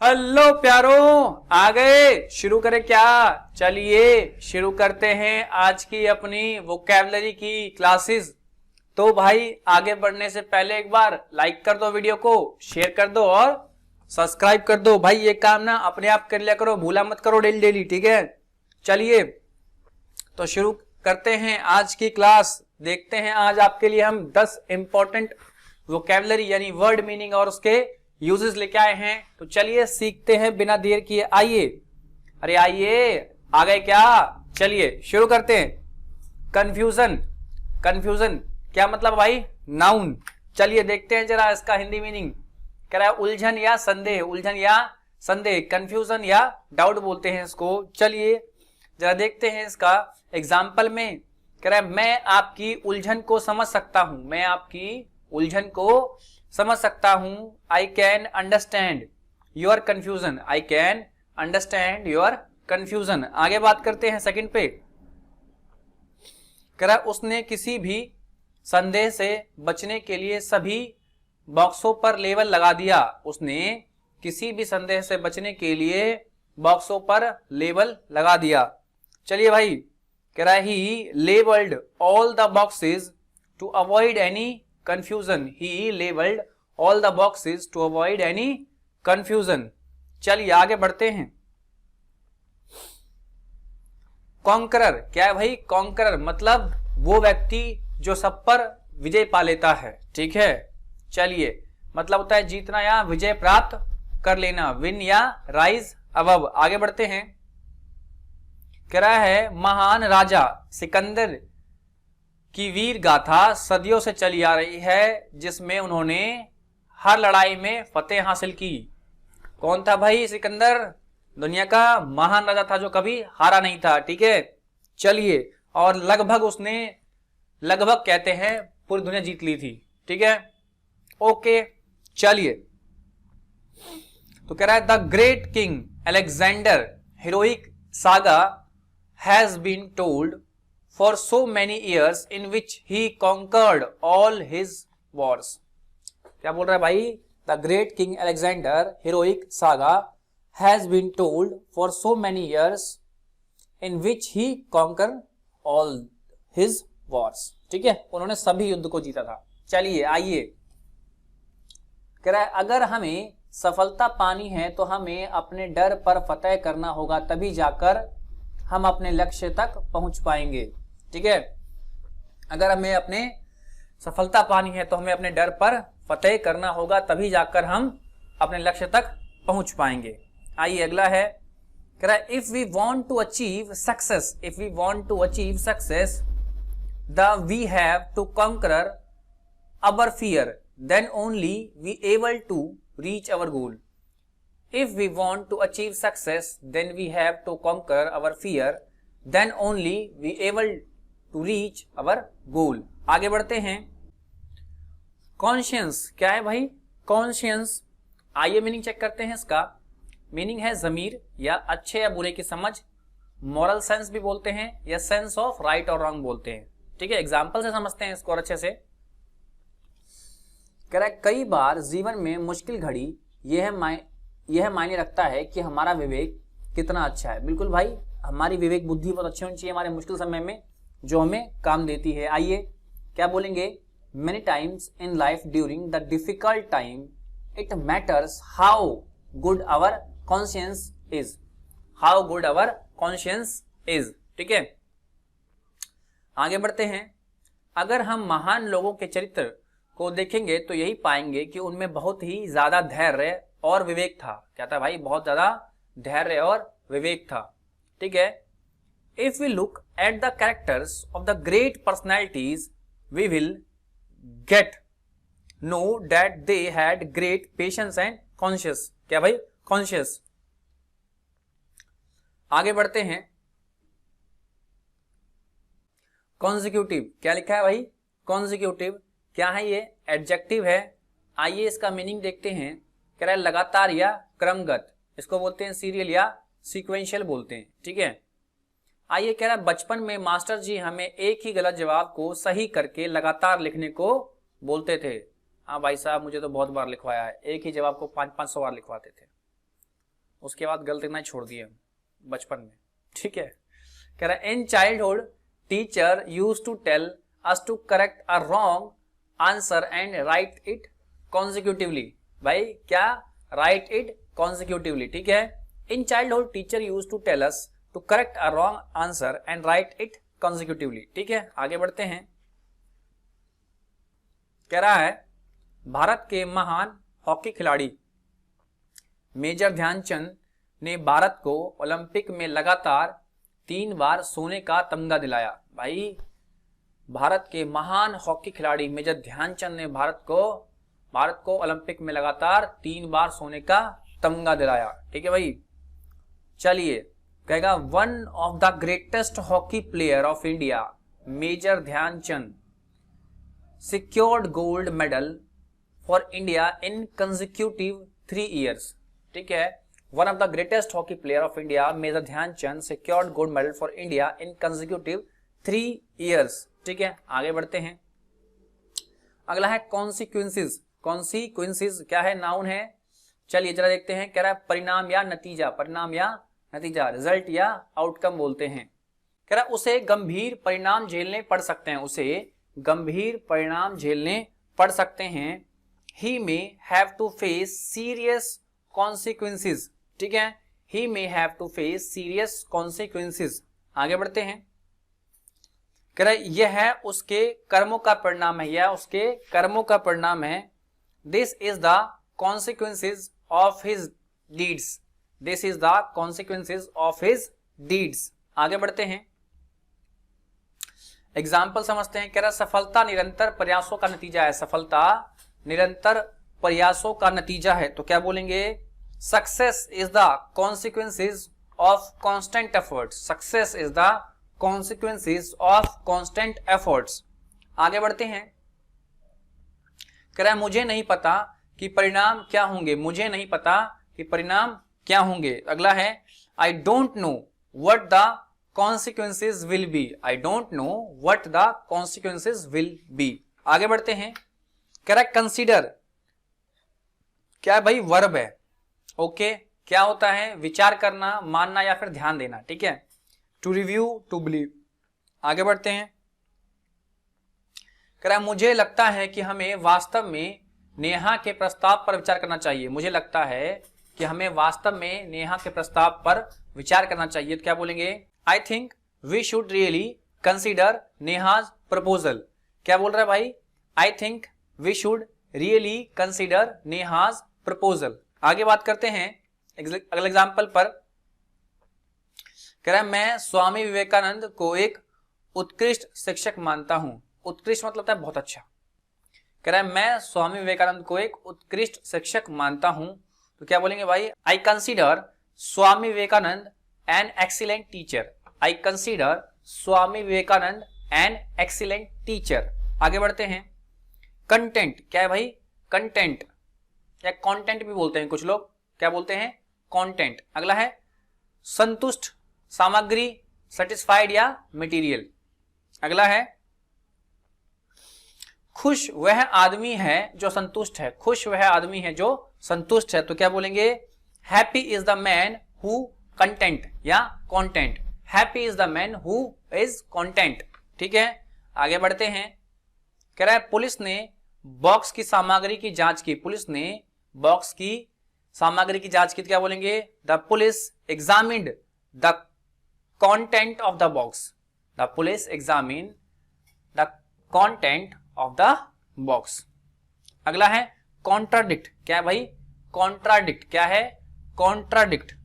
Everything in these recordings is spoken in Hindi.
हेलो प्यारों, आ गए। शुरू करें क्या? चलिए शुरू करते हैं आज की अपनी वोकैबुलरी की क्लासेस। तो भाई आगे बढ़ने से पहले एक बार लाइक कर दो, वीडियो को शेयर कर दो और सब्सक्राइब कर दो। भाई ये काम ना अपने आप कर लिया करो, भूला मत करो डेली डेली, ठीक है। चलिए तो शुरू करते हैं आज की क्लास। देखते हैं आज आपके लिए हम 10 इंपॉर्टेंट वोकैबुलरी यानी वर्ड मीनिंग और उसके यूजेस लेके आए हैं। तो चलिए सीखते हैं बिना देर किए। आइए, अरे आइए, आ गए क्या? चलिए शुरू करते हैं। कंफ्यूजन, कंफ्यूजन क्या मतलब भाई? नाउन। चलिए देखते हैं जरा इसका हिंदी मीनिंग। कह रहा है उलझन या संदेह, उलझन या संदेह, कंफ्यूजन या डाउट बोलते हैं इसको। चलिए जरा देखते हैं इसका एग्जाम्पल में। कह रहा है मैं आपकी उलझन को समझ सकता हूं, मैं आपकी उलझन को समझ सकता हूं। I can understand your confusion, I can understand your confusion. आगे बात करते हैं सेकंड पे। कह रहा है उसने किसी भी संदेह से बचने के लिए सभी बॉक्सों पर लेबल लगा दिया, उसने किसी भी संदेह से बचने के लिए बॉक्सों पर लेबल लगा दिया। चलिए भाई, कह रहा है he labelled all the boxes to avoid any confusion, he labelled all the boxes to avoid any confusion. चलिए आगे बढ़ते हैं। कॉन्करर क्या है भाई? कॉन्करर मतलब वो व्यक्ति जो सब पर विजय पा लेता है, ठीक है। चलिए मतलब होता है जीतना या विजय प्राप्त कर लेना, विन या राइज अबव। आगे बढ़ते हैं। कह रहा है महान राजा सिकंदर की वीर गाथा सदियों से चली आ रही है, जिसमें उन्होंने हर लड़ाई में फतेह हासिल की। कौन था भाई? सिकंदर दुनिया का महान राजा था जो कभी हारा नहीं था, ठीक है। चलिए और लगभग उसने, लगभग कहते हैं पूरी दुनिया जीत ली थी, ठीक है। ओके चलिए, तो कह रहा है the great king Alexander heroic saga has been told for so many years in which he conquered all his wars। क्या बोल रहा है भाई? The great king Alexander heroic saga has been told for so many years in which he conquered all his wars। ठीक है, उन्होंने सभी युद्ध को जीता था। चलिए आइए, कह रहा है अगर हमें सफलता पानी है तो हमें अपने डर पर फतेह करना होगा, तभी जाकर हम अपने लक्ष्य तक पहुंच पाएंगे, ठीक है। अगर हमें अपने सफलता पानी है तो हमें अपने डर पर फतेह करना होगा, तभी जाकर हम अपने लक्ष्य तक पहुंच पाएंगे। आइए अगला है। कह रहा है if we want to achieve success, if we want to achieve success the we have to conquer our fear, then only we able to reach our goal. If we want to achieve success then we have to conquer our fear, then only we able to reach our goal. आगे बढ़ते हैं। कॉन्शियंस क्या है भाई? कॉन्शियंस, आइए मीनिंग चेक करते हैं इसका। मीनिंग है जमीर या अच्छे या बुरे की समझ, मॉरल सेंस भी बोलते हैं या सेंस ऑफ राइट और रॉन्ग बोलते हैं, ठीक है। एग्जाम्पल से समझते हैं इसको और अच्छे से। कह रहा है कई बार जीवन में मुश्किल घड़ी यह मायने रखता है कि हमारा विवेक कितना अच्छा है। बिल्कुल भाई, हमारी विवेक बुद्धि बहुत अच्छी होनी चाहिए हमारे मुश्किल समय में, जो हमें काम देती है। आइए क्या बोलेंगे? Many times in life during the difficult time it matters how good our conscience is, how good our conscience is, ठीक है। आगे बढ़ते हैं। अगर हम महान लोगों के चरित्र को देखेंगे तो यही पाएंगे कि उनमें बहुत ही ज्यादा धैर्य और विवेक था। क्या था भाई? बहुत ज्यादा धैर्य और विवेक था, ठीक है। If we look at the characters of the great personalities, we will get know that they had great patience and conscience। क्या भाई? conscious। आगे बढ़ते हैं। consecutive क्या लिखा है भाई? consecutive क्या है? ये एडजेक्टिव है। आइए इसका मीनिंग देखते हैं। कह रहा है लगातार या क्रमगत, इसको बोलते हैं सीरियल या सीक्वेंशियल बोलते हैं, ठीक है। आइए कह रहा है बचपन में मास्टर जी हमें एक ही गलत जवाब को सही करके लगातार लिखने को बोलते थे। हाँ भाई साहब, मुझे तो बहुत बार लिखवाया है, एक ही जवाब को 500-500 बार लिखवाते थे। उसके बाद गलत लिखना छोड़ दिए बचपन में, ठीक है। कह रहा है in childhood teacher use to tell us to correct a wrong answer and write it consecutively. भाई क्या, राइट इट कॉन्सिक्यूटिवली, ठीक है। In childhood teacher use to tell us to correct a wrong answer and write it consecutively, ठीक है। आगे बढ़ते हैं। कह रहा है भारत के महान हॉकी खिलाड़ी मेजर ध्यानचंद ने भारत को ओलंपिक में लगातार 3 बार सोने का तमगा दिलाया। भाई भारत के महान हॉकी खिलाड़ी मेजर ध्यानचंद ने भारत को ओलंपिक में लगातार 3 बार सोने का तमगा दिलाया, ठीक है भाई। चलिए, कहेगा one of the greatest hockey player of India major Dhyanchand secured gold medal for India in consecutive 3 years, ठीक है। One of the greatest hockey player of India, Major Dhyanchand, secured gold medal for India in consecutive 3 years, ठीक है। आगे बढ़ते हैं। अगला है consequences। consequences क्या है? नाउन है। चलिए जरा देखते हैं। कह रहा है परिणाम या नतीजा, परिणाम या नतीजा, रिजल्ट या आउटकम बोलते हैं। कह रहा है उसे गंभीर परिणाम झेलने पड़ सकते हैं, उसे गंभीर परिणाम झेलने पड़ सकते हैं। He may have to face serious consequences, ठीक है। He may have to face serious consequences। आगे बढ़ते हैं। कह रहा है यह है उसके कर्मों का परिणाम है, यह उसके कर्मों का परिणाम है। This is the consequences of his deeds, this is the consequences of his deeds। आगे बढ़ते हैं। एग्जाम्पल समझते हैं। कह रहा सफलता निरंतर प्रयासों का नतीजा है, सफलता निरंतर प्रयासों का नतीजा है। तो क्या बोलेंगे? Success is the consequences of constant efforts, success is the consequences of constant efforts. आगे बढ़ते हैं। कह रहा है मुझे नहीं पता कि परिणाम क्या होंगे, मुझे नहीं पता कि परिणाम क्या होंगे। अगला है I don't know what the consequences will be, I don't know what the consequences will be। आगे बढ़ते हैं। कह रहा है कंसीडर, क्या है भाई? वर्ब है, ओके। क्या होता है? विचार करना, मानना या फिर ध्यान देना, ठीक है। To review, to believe. आगे बढ़ते हैं। कह रहा है मुझे लगता है कि हमें वास्तव में नेहा के प्रस्ताव पर विचार करना चाहिए, मुझे लगता है कि हमें वास्तव में नेहा के प्रस्ताव पर विचार करना चाहिए। तो क्या बोलेंगे? I think we should really consider Neha's proposal। क्या बोल रहा है भाई? I think we should really consider Neha's proposal। आगे बात करते हैं अगले एग्जाम्पल पर। कह रहा है मैं स्वामी विवेकानंद को एक उत्कृष्ट शिक्षक मानता हूं। उत्कृष्ट मतलब होता है बहुत अच्छा। कह रहा है मैं स्वामी विवेकानंद को एक उत्कृष्ट शिक्षक मानता हूं। तो क्या बोलेंगे भाई? I consider Swami Vivekananda an excellent teacher। I consider Swami Vivekananda an excellent teacher। आगे बढ़ते हैं। कंटेंट क्या है भाई? कंटेंट या कंटेंट भी बोलते हैं कुछ लोग, क्या बोलते हैं? कंटेंट। अगला है संतुष्ट सामग्री, सेटिस्फाइड या मटेरियल। अगला है खुश वह आदमी है जो संतुष्ट है, खुश वह आदमी है जो संतुष्ट है। तो क्या बोलेंगे? Happy is the man who content या content, happy is the man who is content, ठीक है। आगे बढ़ते हैं। कह रहा है पुलिस ने बॉक्स की सामग्री की जांच की, पुलिस ने बॉक्स की सामग्री की जांच की। तो क्या बोलेंगे? The police examined the content of the box, the police examine the content of the box. अगला है कॉन्ट्राडिक्ट। क्या है भाई? कॉन्ट्राडिक्ट क्या है? कॉन्ट्राडिक्ट।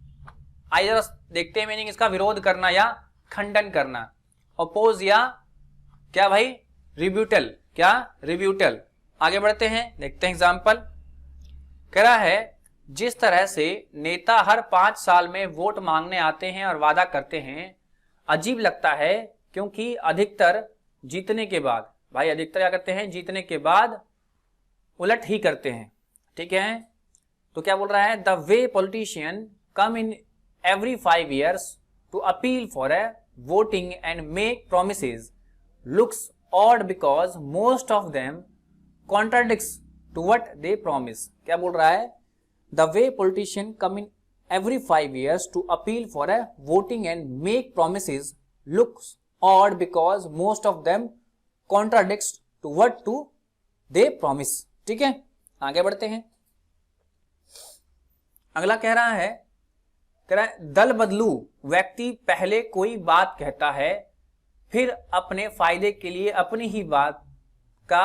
आइए जरा देखते हैं मीनिंग इसका। विरोध करना या खंडन करना। अपोज या क्या भाई? रिब्यूटल, क्या? रिब्यूटल। आगे बढ़ते हैं, देखते हैं एग्जाम्पल। कह रहा है जिस तरह से नेता हर 5 साल में वोट मांगने आते हैं और वादा करते हैं, अजीब लगता है क्योंकि अधिकतर जीतने के बाद, भाई अधिकतर क्या करते हैं? जीतने के बाद उलट ही करते हैं, ठीक है। तो क्या बोल रहा है? The way politician come in every 5 years to appeal for a voting and make promises looks odd because most of them contradicts to what they promise। क्या बोल रहा है? The way politicians come in every 5 years to appeal for a voting and make promises looks odd because most of them contradicts to what to they promise। ठीक है, आगे बढ़ते हैं। अगला कह रहा है दल बदलू व्यक्ति पहले कोई बात कहता है फिर अपने फायदे के लिए अपनी ही बात का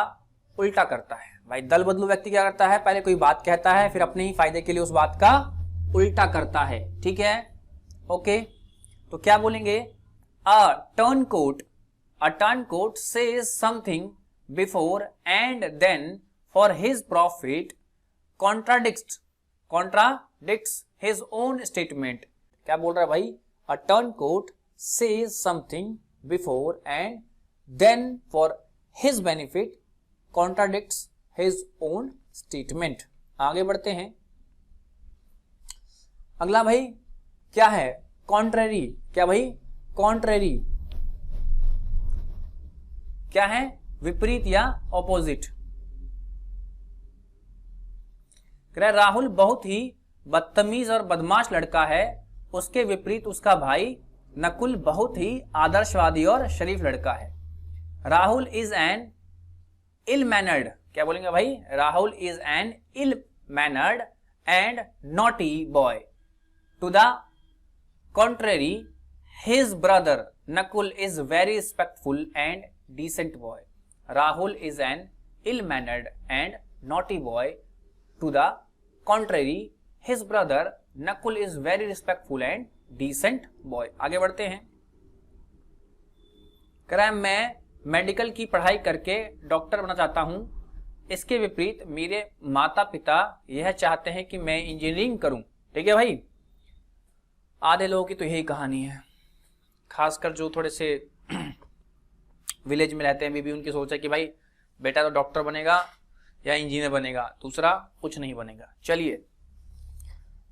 उल्टा करता है। भाई दल बदलू व्यक्ति क्या करता है, पहले कोई बात कहता है फिर अपने ही फायदे के लिए उस बात का उल्टा करता है। ठीक है, ओके, तो क्या बोलेंगे, a turncoat says something before and then for his profit contradicts his own statement. क्या बोल रहा है भाई, a turncoat says something before and then for his benefit contradicts his own statement. आगे बढ़ते हैं। अगला भाई क्या है, कॉन्ट्रेरी। क्या भाई, कॉन्ट्रेरी क्या है, विपरीत या ऑपोजिट। राहुल बहुत ही बदतमीज और बदमाश लड़का है, उसके विपरीत उसका भाई नकुल बहुत ही आदर्शवादी और शरीफ लड़का है। Rahul is an ill mannered. क्या बोलेंगे भाई, Rahul is an ill mannered and naughty boy. To the contrary, his brother Nakul is very respectful and decent boy. Rahul is an ill-mannered and naughty boy. To the contrary, his brother Nakul is very respectful and decent boy. आगे बढ़ते हैं। कह रहा है मैं मेडिकल की पढ़ाई करके डॉक्टर बनना चाहता हूं, इसके विपरीत मेरे माता पिता यह चाहते हैं कि मैं इंजीनियरिंग करूं। ठीक है भाई, आधे लोगों की तो यही कहानी है, खासकर जो थोड़े से विलेज में रहते हैं, भी उनकी सोच है कि भाई बेटा तो डॉक्टर बनेगा या इंजीनियर बनेगा, दूसरा कुछ नहीं बनेगा। चलिए,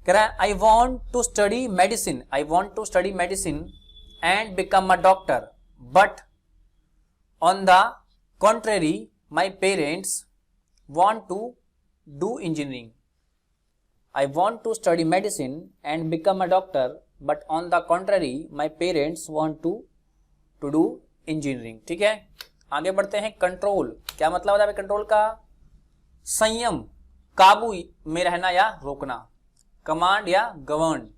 कह रहा है I want to study medicine and become a doctor, but on the contrary my parents want to do engineering. I want to study medicine and become a doctor, but on the contrary, my parents want to do engineering। ठीक है, आगे बढ़ते हैं। कंट्रोल क्या मतलब होता है कंट्रोल का, संयम, काबू में रहना या रोकना, कमांड या गवर्न।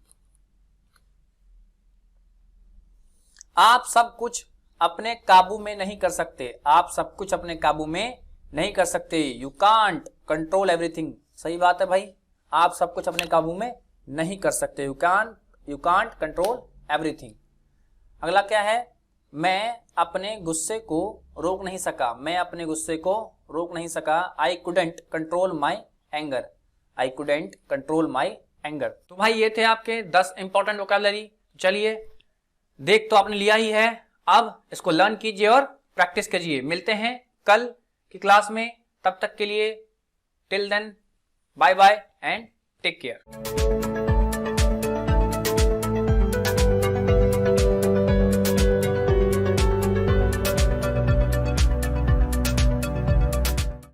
आप सब कुछ अपने काबू में नहीं कर सकते, आप सब कुछ अपने काबू में नहीं कर सकते। You can't control everything. सही बात है भाई, आप सब कुछ अपने काबू में नहीं कर सकते। You can't control everything. अगला क्या है, मैं अपने गुस्से को रोक नहीं सका। I couldn't control my anger. तो भाई ये थे आपके 10 इंपॉर्टेंट वोकैबुलरी। चलिए, देख तो आपने लिया ही है, अब इसको लर्न कीजिए और प्रैक्टिस कीजिए। मिलते हैं कल की क्लास में, तब तक के लिए till then bye bye and take care।